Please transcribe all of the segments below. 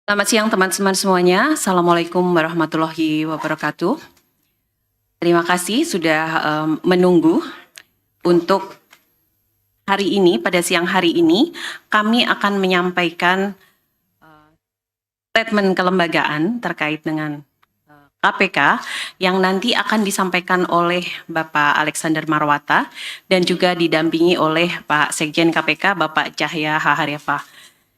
Selamat siang teman-teman semuanya. Assalamualaikum warahmatullahi wabarakatuh. Terima kasih sudah menunggu untuk hari ini, pada siang hari ini kami akan menyampaikan statement kelembagaan terkait dengan KPK yang nanti akan disampaikan oleh Bapak Alexander Marwata dan juga didampingi oleh Pak Sekjen KPK Bapak Cahya Haharyafa.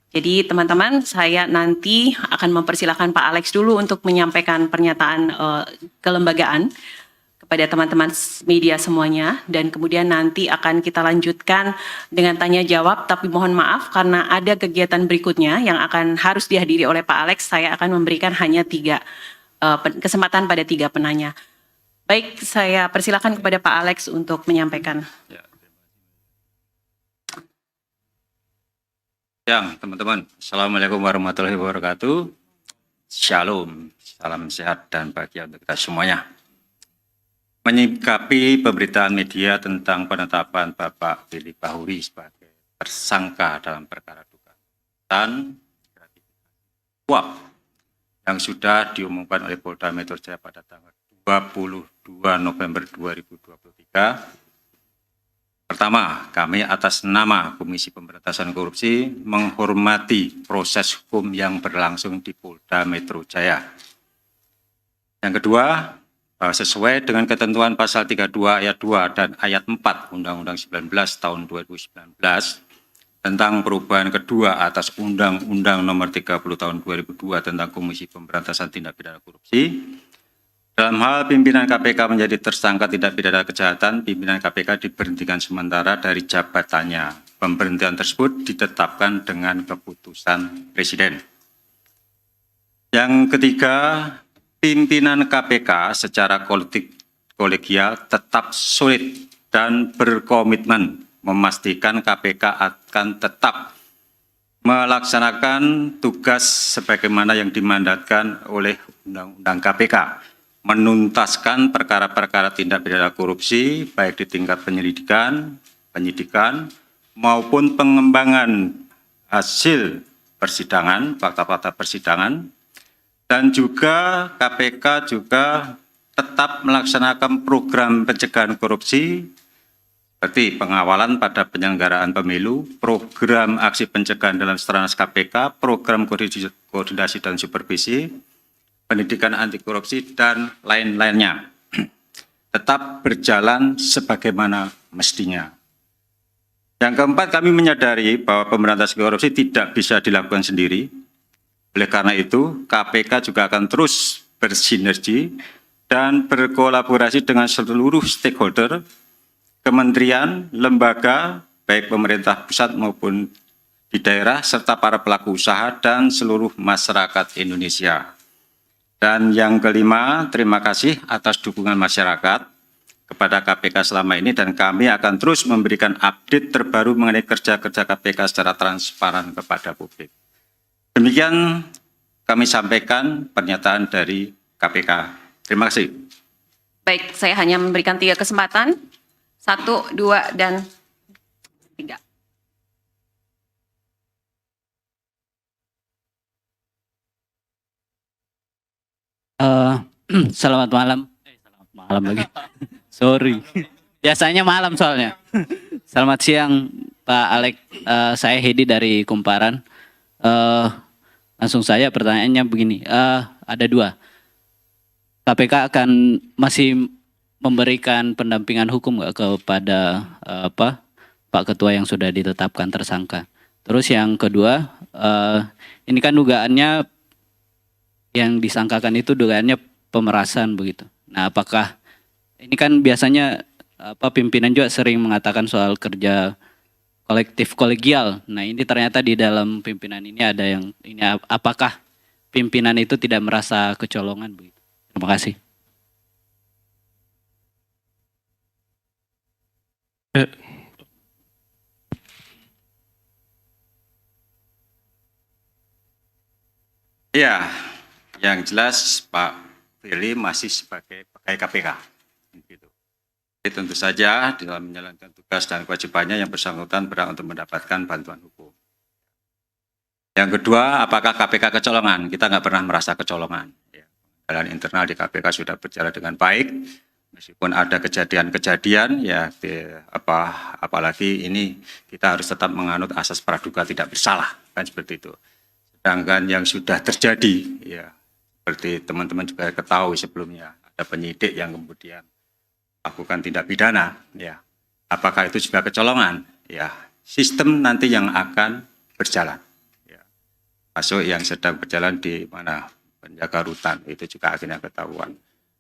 Jadi teman-teman, saya nanti akan mempersilahkan Pak Alex dulu untuk menyampaikan pernyataan kelembagaan kepada teman-teman media semuanya, dan kemudian nanti akan kita lanjutkan dengan tanya jawab, tapi mohon maaf karena ada kegiatan berikutnya yang akan harus dihadiri oleh Pak Alex, saya akan memberikan hanya kesempatan pada 3 penanya. Baik, saya persilakan kepada Pak Alex untuk menyampaikan. Siang teman-teman, Assalamualaikum warahmatullahi wabarakatuh. Shalom, salam sehat dan bahagia untuk kita semuanya. Menyikapi pemberitaan media tentang penetapan Bapak Firly Bahuri sebagai tersangka dalam perkara dugaan dan suap yang sudah diumumkan oleh Polda Metro Jaya pada tanggal 22 November 2023. Pertama, kami atas nama Komisi Pemberantasan Korupsi menghormati proses hukum yang berlangsung di Polda Metro Jaya. Yang kedua, bahwa sesuai dengan ketentuan pasal 32 ayat 2 dan ayat 4 Undang-Undang 19 tahun 2019 tentang perubahan kedua atas Undang-Undang Nomor 30 tahun 2002 tentang Komisi Pemberantasan Tindak Pidana Korupsi, dalam hal pimpinan KPK menjadi tersangka tindak pidana kejahatan, pimpinan KPK diberhentikan sementara dari jabatannya. Pemberhentian tersebut ditetapkan dengan keputusan Presiden. Yang ketiga, pimpinan KPK secara kolegial tetap solid dan berkomitmen memastikan KPK akan tetap melaksanakan tugas sebagaimana yang dimandatkan oleh Undang-Undang KPK, menuntaskan perkara-perkara tindak pidana korupsi baik di tingkat penyelidikan, penyidikan, maupun pengembangan hasil persidangan, fakta-fakta persidangan, dan juga KPK juga tetap melaksanakan program pencegahan korupsi seperti pengawalan pada penyelenggaraan pemilu, program aksi pencegahan dalam Stranas KPK, program koordinasi dan supervisi, pendidikan anti korupsi, dan lain-lainnya tetap berjalan sebagaimana mestinya. Yang keempat, kami menyadari bahwa pemberantasan korupsi tidak bisa dilakukan sendiri. Oleh karena itu, KPK juga akan terus bersinergi dan berkolaborasi dengan seluruh stakeholder, kementerian, lembaga, baik pemerintah pusat maupun di daerah, serta para pelaku usaha dan seluruh masyarakat Indonesia. Dan yang kelima, terima kasih atas dukungan masyarakat kepada KPK selama ini, dan kami akan terus memberikan update terbaru mengenai kerja-kerja KPK secara transparan kepada publik. Demikian kami sampaikan pernyataan dari KPK. Terima kasih. Baik, saya hanya memberikan 3 kesempatan. 1, 2, dan 3. Selamat malam. Selamat malam lagi. Sorry. Biasanya malam soalnya. Selamat siang Pak Alex. Saya Hedi dari Kumparan. Langsung saja pertanyaannya begini. Ada 2. KPK akan masih memberikan pendampingan hukum nggak kepada Pak Ketua yang sudah ditetapkan tersangka? Terus yang kedua, ini kan dugaannya yang disangkakan itu dugaannya pemerasan begitu. Nah, apakah ini kan biasanya pimpinan juga sering mengatakan soal kerja kolektif kolegial. Nah, ini ternyata di dalam pimpinan ini ada yang ini, apakah pimpinan itu tidak merasa kecolongan begitu? Terima kasih. Ya, yang jelas Pak Firly masih sebagai pegawai KPK. Gitu. Jadi tentu saja dalam menjalankan tugas dan kewajibannya yang bersangkutan berhak untuk mendapatkan bantuan hukum. Yang kedua, apakah KPK kecolongan? Kita nggak pernah merasa kecolongan. Ya. Jalan internal di KPK sudah berjalan dengan baik, meskipun ada kejadian-kejadian, ya apalagi ini kita harus tetap menganut asas praduga tidak bersalah, kan seperti itu. Sedangkan yang sudah terjadi, ya seperti teman-teman juga ketahui sebelumnya, ada penyidik yang kemudian lakukan tindak pidana, ya. Apakah itu juga kecolongan? Ya, sistem nanti yang akan berjalan. Masuk yang sedang berjalan di mana penjaga rutan, itu juga akhirnya ketahuan.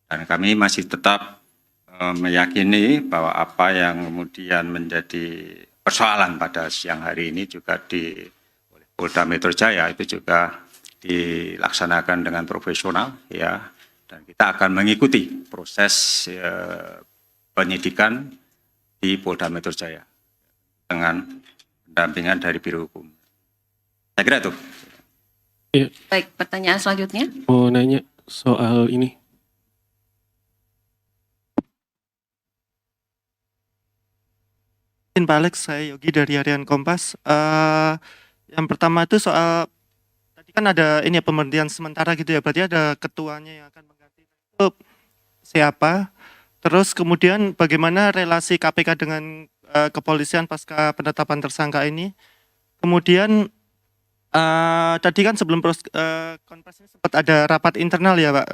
Dan kami masih tetap meyakini bahwa apa yang kemudian menjadi persoalan pada siang hari ini juga oleh Polda Metro Jaya itu juga dilaksanakan dengan profesional, ya. Dan kita akan mengikuti proses penyidikan di Polda Metro Jaya dengan pendampingan dari Biro Hukum. Saya kira itu. Ya, Baik, pertanyaan selanjutnya. mau nanya soal ini. Pak Alex, saya Yogi dari Harian Kompas. Yang pertama itu soal tadi kan ada ini ya pemberhentian sementara gitu ya, berarti ada ketuanya yang akan mengganti. Itu siapa? Terus kemudian bagaimana relasi KPK dengan kepolisian pasca penetapan tersangka ini? Kemudian tadi kan sebelum konferensi ini sempat ada rapat internal ya Pak,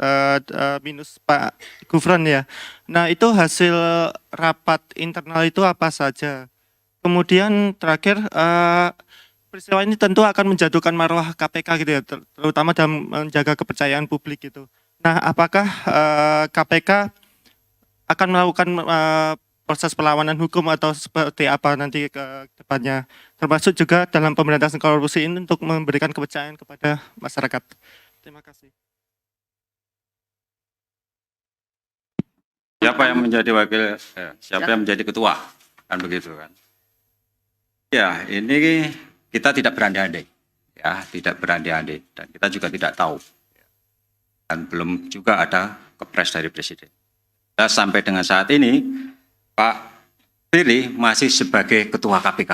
minus Pak Gufron ya. Nah itu hasil rapat internal itu apa saja? Kemudian terakhir peristiwa ini tentu akan menjatuhkan marwah KPK gitu ya, terutama dalam menjaga kepercayaan publik gitu. Nah apakah KPK akan melakukan proses perlawanan hukum atau seperti apa nanti ke depannya, termasuk juga dalam pemberantasan korupsi ini untuk memberikan kepercayaan kepada masyarakat. Terima kasih. Siapa yang menjadi wakil, siapa yang menjadi ketua, kan begitu kan? Ya, ini kita tidak berandai-andai, ya, tidak berandai-andai, dan kita juga tidak tahu, dan belum juga ada kepres dari Presiden. Dan sampai dengan saat ini, Pak Firly masih sebagai ketua KPK,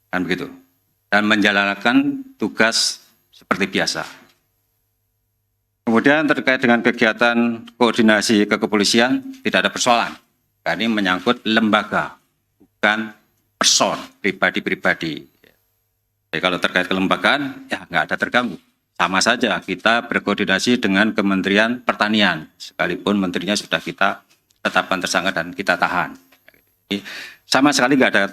kan begitu, dan menjalankan tugas seperti biasa. Kemudian terkait dengan kegiatan koordinasi kepolisian tidak ada persoalan. Karena ini menyangkut lembaga, bukan person pribadi-pribadi. Jadi kalau terkait kelembagaan, ya nggak ada terganggu. Sama saja kita berkoordinasi dengan Kementerian Pertanian, sekalipun menterinya sudah kita tetapkan tersangka dan kita tahan. Jadi, sama sekali nggak ada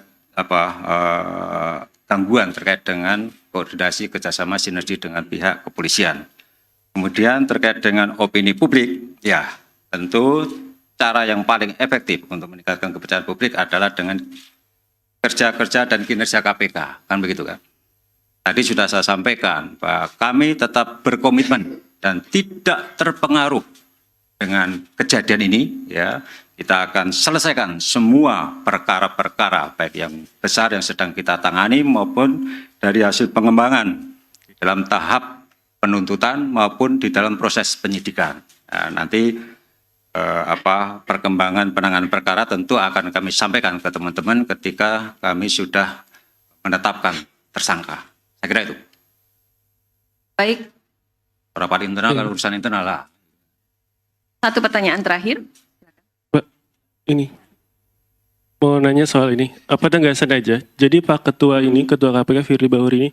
gangguan terkait dengan koordinasi kerjasama sinergi dengan pihak kepolisian. Kemudian terkait dengan opini publik, ya tentu cara yang paling efektif untuk meningkatkan kepercayaan publik adalah dengan kerja-kerja dan kinerja KPK, kan begitu kan? Tadi sudah saya sampaikan bahwa kami tetap berkomitmen dan tidak terpengaruh dengan kejadian ini, ya kita akan selesaikan semua perkara-perkara baik yang besar yang sedang kita tangani maupun dari hasil pengembangan di dalam tahap penuntutan maupun di dalam proses penyidikan. Nah, nanti perkembangan penanganan perkara tentu akan kami sampaikan ke teman-teman ketika kami sudah menetapkan tersangka. Saya kira itu. Baik, Rapat internal kalau urusan internal lah. satu pertanyaan terakhir. Ini mau nanya soal ini. Apa nggak sengaja? Jadi Pak Ketua ini, Ketua KPK Firly Bahuri ini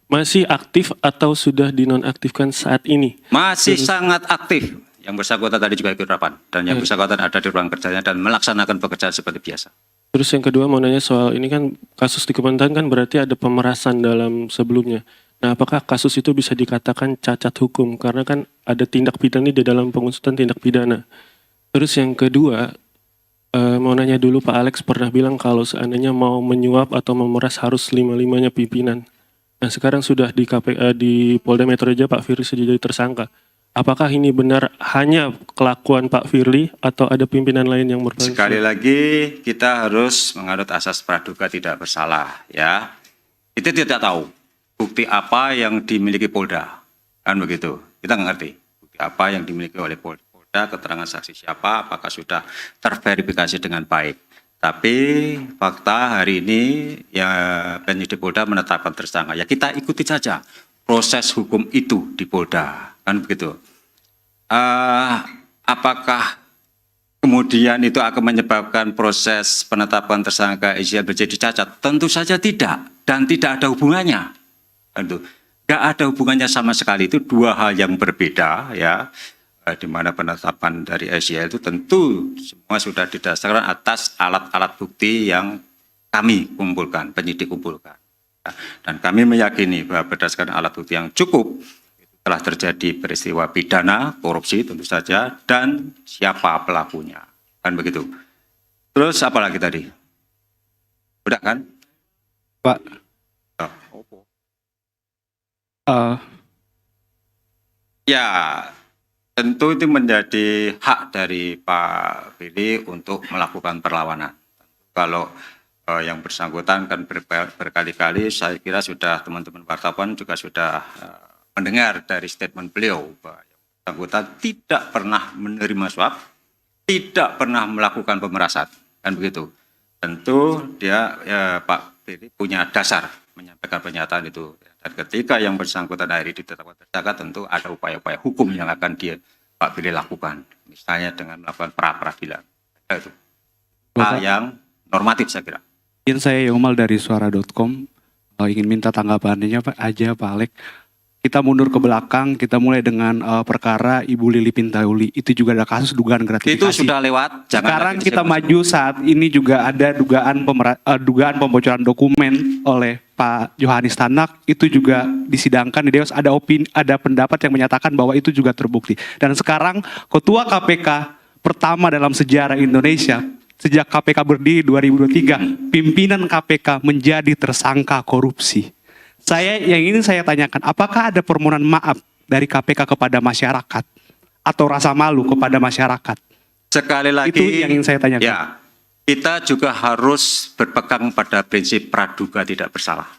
masih aktif atau sudah dinonaktifkan saat ini? Masih sangat aktif. Yang bersangkutan tadi juga ikut rapat dan yang bersangkutan ada di ruang kerjanya dan melaksanakan pekerjaan seperti biasa. Terus yang kedua mau nanya soal ini kan kasus di Kementerian kan berarti ada pemerasan dalam sebelumnya. Nah apakah kasus itu bisa dikatakan cacat hukum? Karena kan ada tindak pidana di dalam pengusutan tindak pidana. Terus yang kedua mau nanya dulu Pak Alex pernah bilang kalau seandainya mau menyuap atau memeras harus 5-5-nya pimpinan. Nah sekarang sudah di di Polda Metro Jaya Pak Firly sudah jadi tersangka. Apakah ini benar hanya kelakuan Pak Firly atau ada pimpinan lain yang berperan? Sekali lagi kita harus menganut asas praduga tidak bersalah, ya. Kita tidak tahu bukti apa yang dimiliki Polda, kan begitu. Kita nggak ngerti bukti apa yang dimiliki oleh Polda, keterangan saksi siapa, apakah sudah terverifikasi dengan baik. Tapi fakta hari ini ya penyidik Polda menetapkan tersangka. Ya kita ikuti saja proses hukum itu di Polda, kan begitu. Apakah kemudian itu akan menyebabkan proses penetapan tersangka ICL menjadi cacat? Tentu saja tidak, dan tidak ada hubungannya. Tentu, tidak ada hubungannya sama sekali. Itu dua hal yang berbeda, ya. Di mana penetapan dari ICL itu tentu semua sudah didasarkan atas alat-alat bukti yang kami kumpulkan, penyidik kumpulkan. Dan kami meyakini bahwa berdasarkan alat bukti yang cukup, telah terjadi peristiwa pidana, korupsi tentu saja, dan siapa pelakunya. Kan begitu. Terus apa lagi tadi? Udah kan? Pak, Ya, tentu itu menjadi hak dari Pak Billy untuk melakukan perlawanan. Kalau yang bersangkutan kan berkali-kali, saya kira sudah teman-teman wartawan juga sudah mendengar dari statement beliau bahwa yang bersangkutan tidak pernah menerima suap, tidak pernah melakukan pemerasan, kan begitu. Tentu dia Pak Billy punya dasar menyampaikan pernyataan itu. Dan ketika yang bersangkutan akhirnya ditetapkan tersangka, tentu ada upaya-upaya hukum yang akan Pak Billy lakukan, misalnya dengan melakukan pra-peradilan. Itu hal yang normatif saya kira. izin saya Yomal dari suara.com ingin minta tanggapannya Pak Alek. Kita mundur ke belakang, kita mulai dengan perkara Ibu Lili Pintauli. Itu juga ada kasus dugaan gratifikasi. Itu sudah lewat. Sekarang kita maju saat ini juga ada dugaan pembocoran dokumen oleh Pak Johanis Tanak. Itu juga disidangkan di Dewas. Ada pendapat yang menyatakan bahwa itu juga terbukti. Dan sekarang Ketua KPK pertama dalam sejarah Indonesia sejak KPK berdiri 2023, pimpinan KPK menjadi tersangka korupsi. Yang ingin saya tanyakan, apakah ada permohonan maaf dari KPK kepada masyarakat atau rasa malu kepada masyarakat? Sekali lagi, Itu yang ingin saya tanyakan. Ya, kita juga harus berpegang pada prinsip praduga tidak bersalah.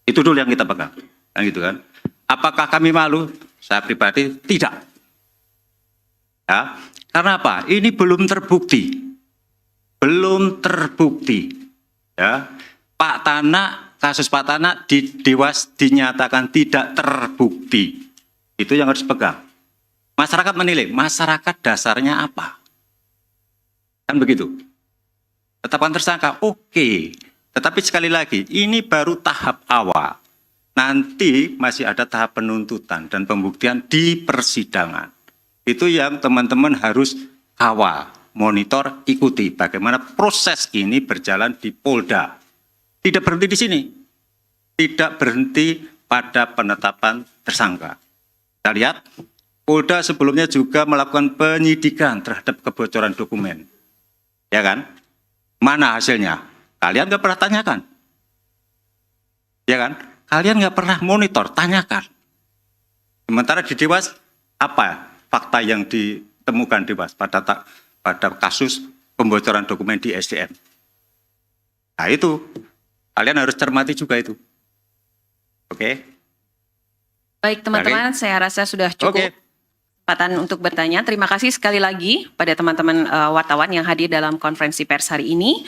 Itu dulu yang kita pegang, kan gitu kan? Apakah kami malu? Saya pribadi tidak. Ya, karena apa? Ini belum terbukti, Ya, Pak Tanak. Kasus Pak Tanak di Dewas dinyatakan tidak terbukti. Itu yang harus pegang. Masyarakat menilai, masyarakat dasarnya apa? Kan begitu. Tetapkan tersangka, oke. Tetapi sekali lagi, ini baru tahap awal. Nanti masih ada tahap penuntutan dan pembuktian di persidangan. Itu yang teman-teman harus kawal, monitor, ikuti bagaimana proses ini berjalan di Polda. Tidak berhenti di sini. Tidak berhenti pada penetapan tersangka. Kita lihat, Polda sebelumnya juga melakukan penyidikan terhadap kebocoran dokumen. Ya kan? Mana hasilnya? Kalian nggak pernah tanyakan. Ya kan? Kalian nggak pernah monitor, tanyakan. Sementara di Dewas, apa fakta yang ditemukan Dewas pada kasus pembocoran dokumen di SDM? Nah itu. Kalian harus cermati juga itu. Oke? Baik teman-teman, saya rasa sudah cukup kesempatan untuk bertanya. Terima kasih sekali lagi pada teman-teman wartawan yang hadir dalam konferensi pers hari ini.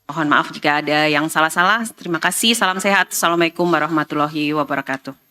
Mohon maaf jika ada yang salah-salah. Terima kasih, salam sehat. Assalamualaikum warahmatullahi wabarakatuh.